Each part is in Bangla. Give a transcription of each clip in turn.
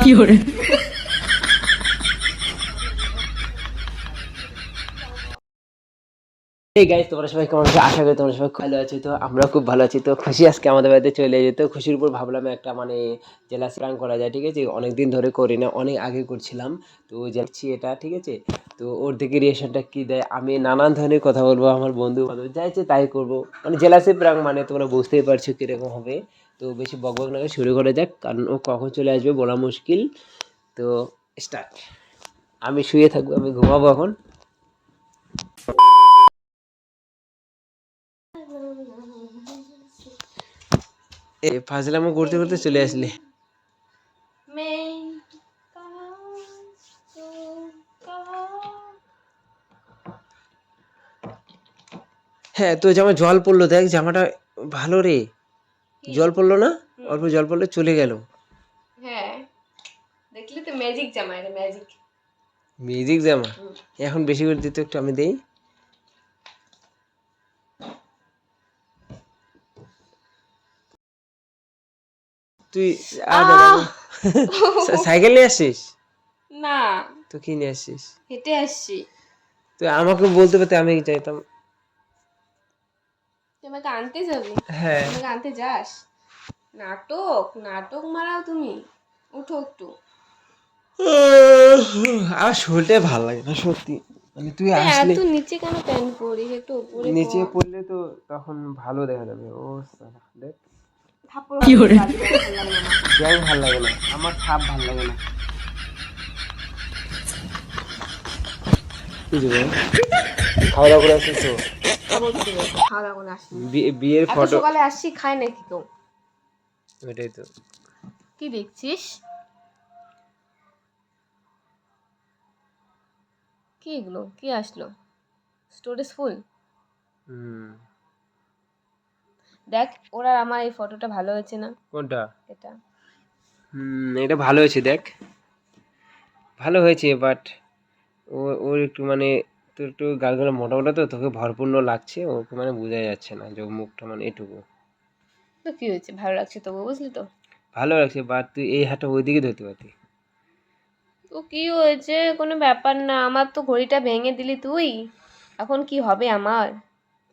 এই গাইস, তোমরা সবাই কেমন আছো? আশা করি তোমরা সবাই ভালো আছো। তো আমরা খুব ভালো আছি। তো খুশি আজকে আমাদের বাড়িতে চলে যেত। খুশির উপর ভাবলাম একটা মানে জেলাস প্রাঙ্ক করা যায়, ঠিক আছে? অনেকদিন ধরে করি না, অনেক আগে করছিলাম। তো যাচ্ছি এটা, ঠিক আছে? তো ওর দিকে রিয়েকশনটা কি দেয়, আমি নানান ধরনের কথা বলবো, আমার বন্ধু বান্ধব যা ইচ্ছে তাই করবো। মানে জেলাসি প্রাঙ্ক মানে তোমরা বুঝতেই পারছো কিরকম হবে। তো বেশি বকবক না করে শুরু করা যাক, কারণ ও কখন চলে আসবে বলা মুশকিল। তো স্টার্ট। আমি শুয়ে থাকবো, আমি ঘুমাবো এখন। এ ফাজলামো করতে করতে চলে আসলে। হ্যাঁ, তো জামা জল পড়লো, দেখ জামাটা ভালো রে। জল পড়লো না? অল্প জল পড়লে চলে গেল। হ্যাঁ, দেখলি তো, ম্যাজিক জামা, এটা ম্যাজিক। মিউজিক জামা এখন বেশি করে দিতে একটু, আমি দেই। তুই সাইকেল নিয়ে আসছিস? না, তো কি নিয়ে আসছিস? হেঁটে আসছি। তুই আমাকে বলতে পারতে, আমি চাইতাম। তুই আমাকে আনতে যাবি? হ্যাঁ। আমাকে আনতে যাস? নাটক নাটক মারাও তুমি। উঠো একটু। আমার শরীরটা ভালো লাগে না সত্যি। মানে তুই আসলে এত নিচে কেন প্যান্ট পরিস? একটু উপরে নিচে পর। পড়লে তো তখন ভালো দেখা যাবে। ও সালা, দেখ থাপ্পড় মারবি, ভালো লাগে না আমার। গ্যাং ভাল লাগে না, আমার ছাপ ভাল লাগে না। কি দেবে? খাওয়া দাওয়া করে আসছিস তো? খাবো কি দেবে? খাওয়া দাওয়া করে আসি। বিয়ের এত ফটো। সকালে আসছি, খাই নাকি কেউ? ওইটাই তো। কি দেখছিস? কি এগুলো? কি আসলো? Storage full? হুম। দেখ, ওরা আমার এই ফটোটা ভালো হয়েছে না? কোনটা? এটা এটা ভালো হয়েছে, দেখ ভালো হয়েছে, বাট ওর একটু মানে তোর একটু গালগুলো মোটা মোটা, তো তোকে ভরপূর্ণ লাগছে, ওকে মানে বোঝা যাচ্ছে না যে ওর মুখটা মানে এটুকু। তো কি হয়েছে, ভালো লাগছে তবু, বুঝলি তো? ভালো লাগছে, বাট তুই এই হাতটা ওইদিকে ধরতে পারতি। তো কি হয়েছে, কোনো ব্যাপার না। আমার তো ঘড়িটা ভেঙে দিলি তুই, এখন কি হবে আমার?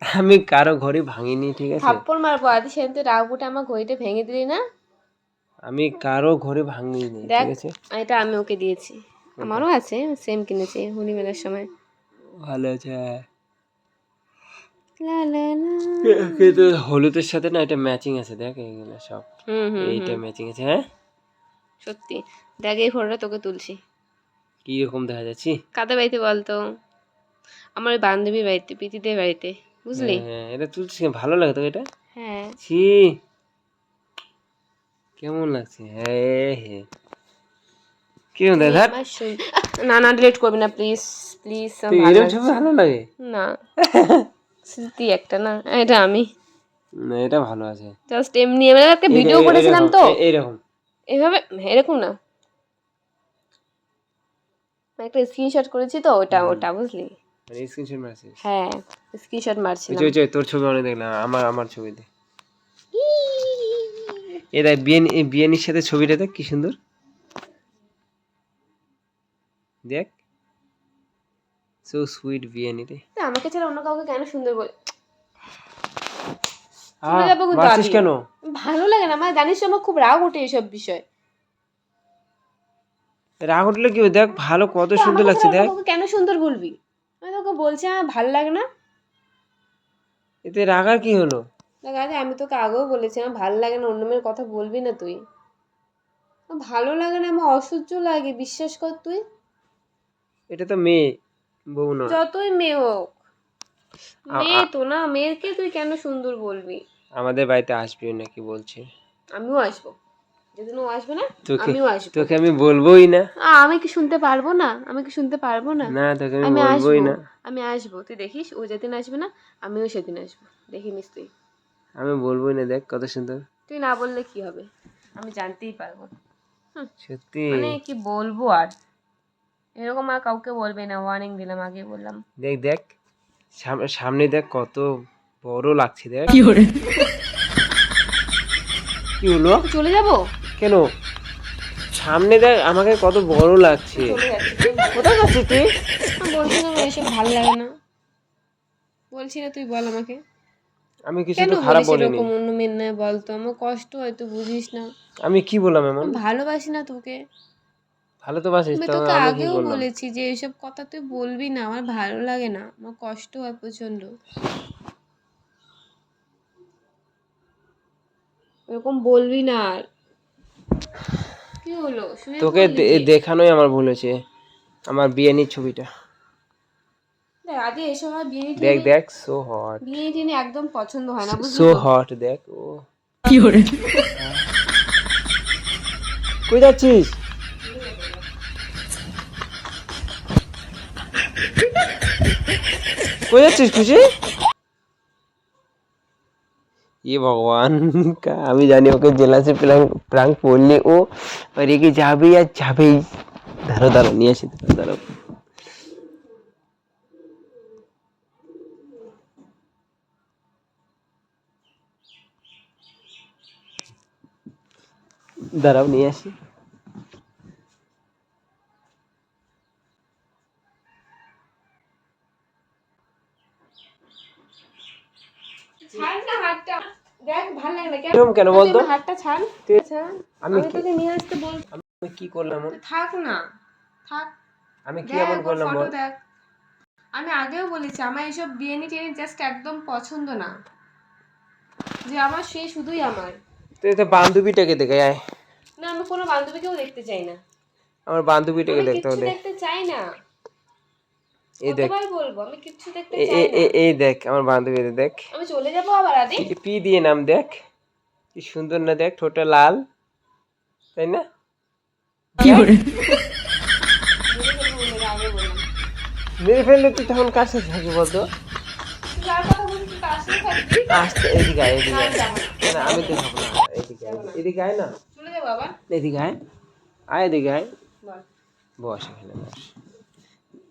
আমি কারো ঘরে ভাঙিনি, ঠিক আছে? থাপ্পড় মারবো আজ। সেদিন তো রাগ উঠে আমার ঘড়িটা ভেঙে দিলি না? আমি কারো ঘরে ভাঙিনি, দেখ, ঠিক আছে? এটা আমি ওকে দিয়েছি। আমারও আছে, সেম কিনেছি হোলি মেলার সময়। ভালো আছে। লা লা লা। কিন্তু হলুদের সাথে না এটা ম্যাচিং আছে, দেখ এইগুলো সব। হুম হুম এইটা হুম, ম্যাচিং আছে, হ্যাঁ। সত্যি। দেখ, এই ফটোটা তোকে তুলছি। কি রকম দেখা যাচ্ছি? কাদের বাড়িতে বলতো? আমার ওই বান্ধবীর বাড়িতে, প্রীতিদের বাড়িতে, বুঝলি? হ্যাঁ হ্যাঁ, এটা তুলছি, ভালো লাগে তো এটা? হ্যাঁ। ছি, কেমন লাগছে? হ্যাঁ হ্যাঁ, কিরকম তুমি দেখা? আমার না না, ডিলিট করবি না প্লিজ প্লিজ, তুই ভালো এরকম ছবি লাগছে ভালো লাগে? না। স্মৃতি একটা না, এটা আমি না, এটা ভালো আছে। জাস্ট এমনি আমি একটা ভিডিও করেছিলাম তো এইরকম। এভাবে, এরকম না, একটা স্ক্রিনশট করেছি তো, ওটা ওটা বুঝলি? মানে স্ক্রিনশট মারছিস? হ্যাঁ, স্ক্রিনশট মারছিলাম। ওই তোর ছবি অনেক দেখলাম, আমার ছবি দে। দেখ বিয়ানির সাথে ছবিটা দেখ কি সুন্দর, দেখ। সো সুইট বিয়ানি রে। আমাকে ছাড়া অন্য কাউকে কেন সুন্দর বল? চলে যাবো কিন্তু মারছিস আমি। কেন? ভালো লাগে না আমার, জানিস তো আমার খুব রাগ ওঠে এইসব বিষয়। রাগ উঠলে কি হবে? দেখ ভালো, কত তো সুন্দর আমাকে লাগছে, ছাড়া অন্য দেখ। কাউকে কেন সুন্দর বলবি? আমি তোকে বলছি আমার ভালো লাগে না। এতে রাগার কি হলো? দেখ, আরে আমি তোকে আগেও বলেছি আমার ভালো লাগে না, অন্য মেয়ের কথা বলবি না তুই। আমার ভালো লাগে না, আমার অসহ্য লাগে, বিশ্বাস কর তুই। এটা তো মেয়ে, বউ না। যতই মেয়ে হোক, আ- মেয়ে আ- তো না, মেয়েকে তুই কেন সুন্দর বলবি? আমাদের বাড়িতে আসবি নাকি বলছে? আমিও আসবো, যেদিন ও আসবে না তোকে আমিও আসবো। তোকে আমি বলবোই না। আমি কি শুনতে পারবো না? আমি কি শুনতে পারবো না? না, তোকে আমি আমি বলবোই আসবো, না। আমি আসবো, তুই দেখিস ও যেদিন আসবে না আমিও সেদিন আসবো, দেখি নিস তুই। আমি বলবোই না, দেখ কত সুন্দর। তুই না বললে কি হবে, আমি জানতেই পারবো। সত্যি। মানে কি বলবো আর, এরকম আর কাউকে বলবে না, ওয়ার্নিং দিলাম, আগে বললাম। দেখ দেখ, সামনে দেখ কত বড় লাগছে, দেখ। কি হলো? চলে যাবো? কেন? সামনে দেখ, আমাকে কত বড় লাগছে। চলে যাচ্ছি কোথায় যাচ্ছিস তুই? বলছি না আমার এসব ভালো লাগে না, বলছি না, তুই বল আমাকে আমি কিছু কেন তো খারাপ বলিস বলিনি। এরকম অন্য মেয়ের নয় বলতো, আমার কষ্ট হয় তুই বুঝিস না, আমি কি বললাম এমন? আমি ভালোবাসি না তোকে। ভালো তো বাসিস, আমি তো তোকে আমি কি আগেও বললাম? বলেছি যে এসব কথা তুই বলবি না, আমার ভালো লাগে না, আমার কষ্ট হয় প্রচন্ড, এরকম বলবি না আর। কি হলো, শুয়ে তোকে পড়লি যে? দেখানোই আমার ভুল হয়েছে, আমার বিয়ে ছবিটা। দেখ আগে এসব আমার বিয়ে দেখ টিয়ে দেখ, সো হট, বিয়ে টিয়ে একদম পছন্দ হয় না, বুঝলি সো তো? হট। দেখ ও কই যাচ্ছিস? কই যাচ্ছিস খুশি? ये भगवान का, আমি জানি ওকে জেলাসি প্রাঙ্ক করলে ও রেগে যাবে আর যাবেই। ধরো ধরো, নিয়ে আসি, ধরো। দাঁড়াও, নিয়ে আসি। ছাড় না হাতটা, দেখ ভালো লাগে না এরকম কেন বলতো? হাতটা ছাড়। আচ্ছা, আমি আমি তোকে নিয়ে আসতে বল, আমি কি করলাম এমন? তুই থাক না, থাক। আমি কি দেখ এমন ওর করলাম ফটো বল? দেখ, আমি আগেও বলেছি আমার এইসব বিয়েনি টিয়ে জাস্ট একদম পছন্দ না, যে আমার সে শুধুই আমার। তুই তো বান্ধবীটাকে দেখে আয়। না আমি কোনো বান্ধবীকেও দেখতে চাই না, আমার বান্ধবীটাকে আমি দেখতে কিচ্ছু হলে দেখতে চাই না, এই দেখ, কতবার বলবো আমি কিচ্ছু দেখতে চাই না, এই দেখ আমার বান্ধবী, দেখ আমি চলে যাবো আবার আদি। পি দিয়ে নাম, দেখ কি সুন্দর না, দেখ ঠোঁটটা লাল, তাই না? আগে বললাম মেরে ফেললে তুই তখন কার সাথে থাকবি বলতো? তুই যার কথা বলছিস তার সাথে থাকবি। আসতে এদিকে আয়, এদিকে না, আয়। আমি যাবো না। না, আমি তো খাবো না, এদিকে আয়, এদিকে আয় না, চলে যাবো আবার, এদিকে আয়, আয় এদিকে আয়, বল। বস এখানে বস,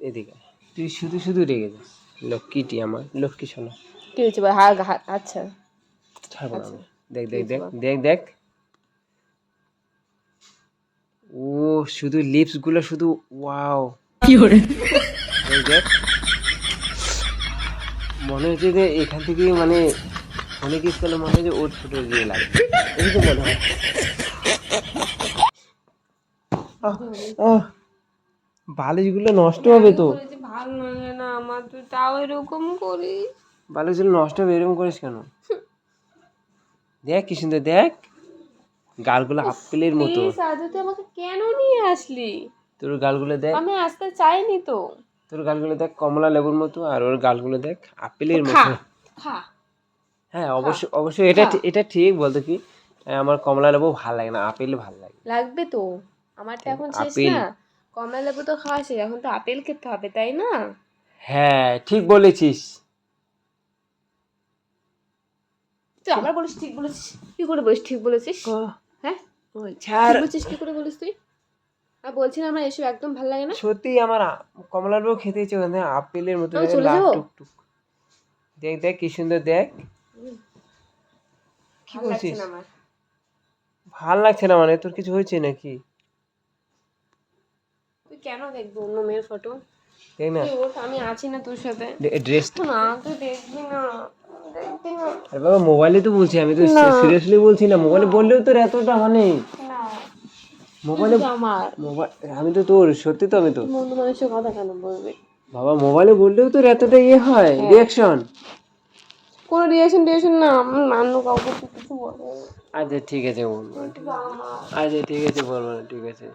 এদিকে আয়। তুই শুধু শুধু রেগে যাস, লক্ষ্মীটি আমার, লক্ষ্মী শোনা। কি হয়েছে ভাই? হ্যাঁ আচ্ছা, ছাড়বো না আমি। দেখ দেখ দেখ দেখ দেখ, ও শুধু লিপস গুলো শুধু, ওয়াও, দেখ দেখ, মনে হচ্ছে যে এখান থেকে মানে অনেক কিস করলে মনে হয় যে ওর ছোট দিয়ে লাগে, এই তো মনে হয়। বালিশগুলো নষ্ট হবে তো, বলেছি ভালো লাগে না আমার, তুই তাও এরকম করিস। বালিশগুলো নষ্ট হবে, এরকম করিস কেন? দেখ কি সুন্দর, দেখ গালগুলো আপেলের মতো। প্লিজ আজ তুই আমাকে কেন নিয়ে আসলি? তোর গালগুলো দেখ, আমি আসতে চাইনি তো। তোর গালগুলো দেখ কমলা লেবুর মতো, আর ওর গালগুলো দেখ আপেলের খা, মতো। খা। হ্যাঁ অবশ্যই অবশ্যই, এটা এটা ঠিক বলতো কি, আমার কমলা লেবু ভালো লাগে না, আপেল ভালো লাগে। লাগবে তো, আমারটা এখন শেষ আপেল, না, কমলা লেবু তো খাওয়া শেষ, এখন তো আপেল খেতে হবে তাই না? হ্যাঁ ঠিক বলেছিস। তুই আবার বলিস ঠিক বলেছিস, কি করে বলিস ঠিক বলেছিস? হ্যাঁ ছাড়, ঠিক বলছিস, কি করে বলিস তুই? আর বলছি না আমার এসব একদম ভালো লাগে না। সত্যি আমার কমলা লেবু খেতে ইচ্ছে করে, আপেলের মতো আমি দেখে চলে লাল যাবো? টুকটুক। দেখ দেখ কি সুন্দর, দেখ কি ভালো লাগছে বলছিস? না আমার। ভাল লাগছে না মানে তোর কিছু হয়েছে নাকি? তুই কেন দেখবি অন্য মেয়ের ফটো? দেখ না, তুই ওঠ, আমি আছি না তোর সাথে। ড্রেসটা। না তুই দেখবি না, দেখবি না। আরে বাবা মোবাইলে তো বলছি, আমি তো না। সিরিয়াসলি বলছি না, মোবাইলে বললেও তোর এতটা মানে, না মোবাইলে তুই আমার মোবাইল, আমি তো তোর সত্যি, তো আমি তো বন্ধু মানুষের কথা কেন বলবি? বাবা মোবাইলে বললেও তোর এতটা ইয়ে হয় রিয়াকশন। কোনো রিয়েকশন না, আমি মান্য কাউকে তুই কিছু বলবো না। আচ্ছা ঠিক আছে বলবো না, তুই আমার আচ্ছা ঠিক আছে বলবো না, ঠিক আছে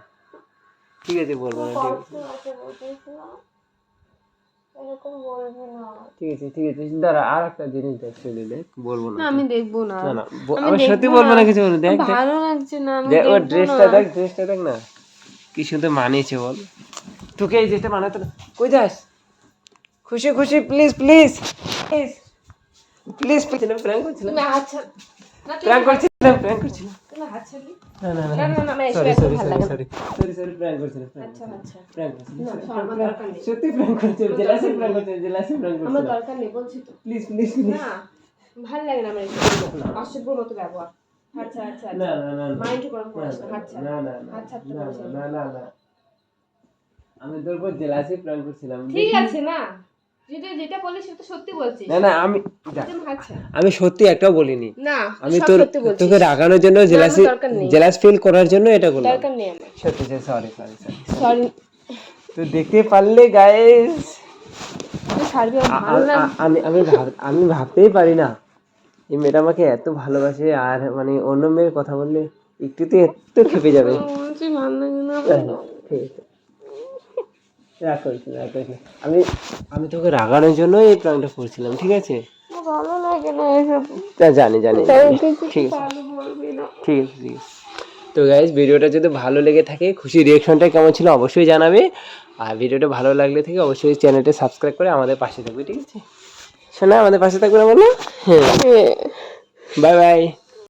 ঠিক আছে বলবো না, ঠিক আছে কষ্ট আছে বুঝিস না, এরকম বলবি না। ঠিক আছে ঠিক আছে, দাঁড়া আর একটা জিনিস দেখ, চলে দেখ, বলবো না, না আমি দেখবো না, না না, আমি আমি সত্যি দেখবো বলবো না, না, কিছু বলবো, দেখ দেখ ভালো লাগছে না, আমি দেখ, ওর দেখবো ড্রেসটা না। দেখ, ড্রেসটা দেখ না কি সুন্দর মানিয়েছে বল, তোকে এই ড্রেসটা মানাতো না। কই যাস খুশি, খুশি please please please please, please prank করছিলাম, তুমি হাত ছাড়, না তুই প্র্যাঙ্ক করছিলাম, প্র্যাঙ্ক করছিলাম, তুমি হাত ছাড়লি। না না না না, না না আমার এসব সরি একদম সরি ভালো সরি লাগে না। সরি সরি সরি, প্র্যাঙ্ক করছিলাম, আচ্ছা আচ্ছা, প্র্যাঙ্ক না করছিলাম, সর, আমার দরকার নেই, সত্যি প্র্যাঙ্ক করছিলাম, জেলাসি প্র্যাঙ্ক করছিলাম, জেলাসি প্র্যাঙ্ক আমার করছিলাম, দরকার নেই বলছি তো। প্লিজ প্লিজ না ভালো লাগে না আমার এসব অসভ্যর মতো ব্যবহার। আচ্ছা আচ্ছা না না না না মাইন্ড গরম করিস না আচ্ছা না না না আচ্ছা না না না না আমি তোর উপর জেলাসি প্ল্যান করছিলাম। ঠিক আছে না, যেটা যেটা বলিস সেটা সত্যি বলছিস। না না আমি আচ্ছা আমি সত্যি একটাও বলিনি। না আমি সব তোর সত্যি বলছিস। তোকে রাগানোর জন্য জেলাসি দরকার নেই। জেলাস ফিল করার জন্য এটা করলাম। দরকার নেই আমার। সত্যি সরি সরি সরি সরি। তো দেখতে পারলে গাইস, তুই ছাড়বি আমার ভালো না। আমি ভাবতেই পারি না এই মেয়েটা আমাকে এত ভালোবাসে, আর মানে অন্য মেয়ের কথা বললে একটুতে এত খেপে যাবে। বলছি ভালো লাগে না। ঠিক আছে রাগ করিস না, রাগ করিস না। আমি তোকে রাগানোর জন্য এই প্ল্যানটা করছিলাম, ঠিক আছে? ভালো লাগে না এসব। জানি জানি ঠিক আছে ভালো বলবি না। ঠিক আছে ঠিক আছে। তো গাইজ ভিডিওটা যদি ভালো লেগে থাকে, খুশি রিয়াকশনটা কেমন ছিল অবশ্যই জানাবে, আর ভিডিওটা ভালো লাগলে থেকে অবশ্যই চ্যানেলটা সাবস্ক্রাইব করে আমাদের পাশে থাকবে, ঠিক আছে? শোনা আমাদের পাশে থাকবে না বলো? হ্যাঁ, বাই বাই।